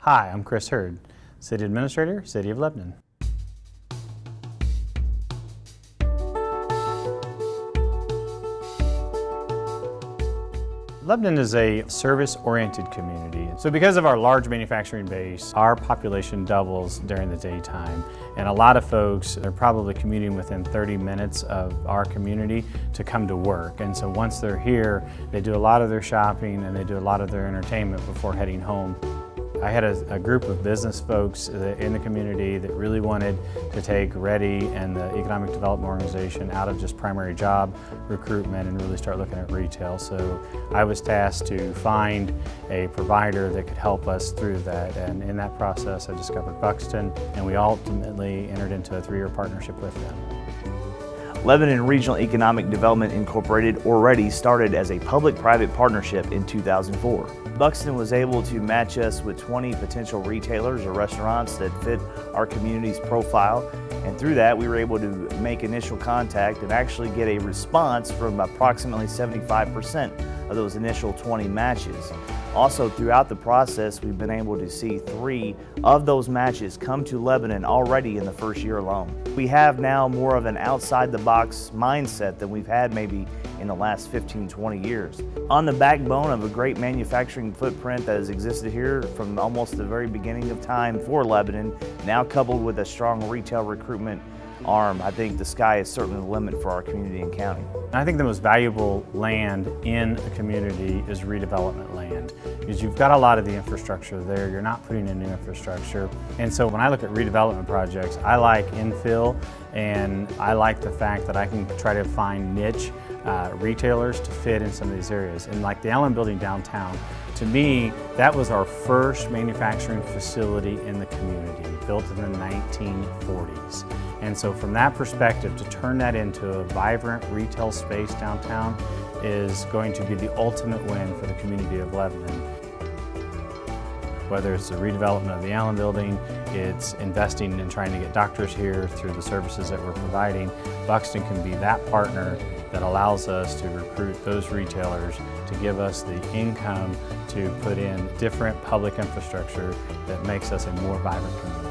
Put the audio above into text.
Hi, I'm Chris Hurd, City Administrator, City of Lebanon. Lebanon is a service-oriented community. So because of our large manufacturing base, our population doubles during the daytime. And a lot of folks are probably commuting within 30 minutes of our community to come to work. And so once they're here, they do a lot of their shopping and they do a lot of their entertainment before heading home. I had a group of business folks in the community that really wanted to take READY and the Economic Development Organization out of just primary job recruitment and really start looking at retail. So I was tasked to find a provider that could help us through that. And in that process, I discovered Buxton, and we ultimately entered into a 3-year partnership with them. Lebanon Regional Economic Development Incorporated, or READY, started as a public-private partnership in 2004. Buxton was able to match us with 20 potential retailers or restaurants that fit our community's profile, and through that we were able to make initial contact and actually get a response from approximately 75% of those initial 20 matches. Also, throughout the process, we've been able to see 3 of those matches come to Lebanon already in the first year alone. We have now more of an outside-the-box mindset than we've had maybe in the last 15, 20 years. On the backbone of a great manufacturing footprint that has existed here from almost the very beginning of time for Lebanon, now coupled with a strong retail recruitment arm, I think the sky is certainly the limit for our community and county. I think the most valuable land in a community is redevelopment land, because you've got a lot of the infrastructure there, you're not putting in new infrastructure. And so when I look at redevelopment projects, I like infill, and I like the fact that I can try to find niche retailers to fit in some of these areas. And like the Allen Building downtown, to me, that was our first manufacturing facility in the community, built in the 1940s. And so from that perspective, to turn that into a vibrant retail space downtown is going to be the ultimate win for the community of Lebanon. Whether it's the redevelopment of the Allen Building, it's investing in trying to get doctors here through the services that we're providing, Buxton can be that partner that allows us to recruit those retailers to give us the income to put in different public infrastructure that makes us a more vibrant community.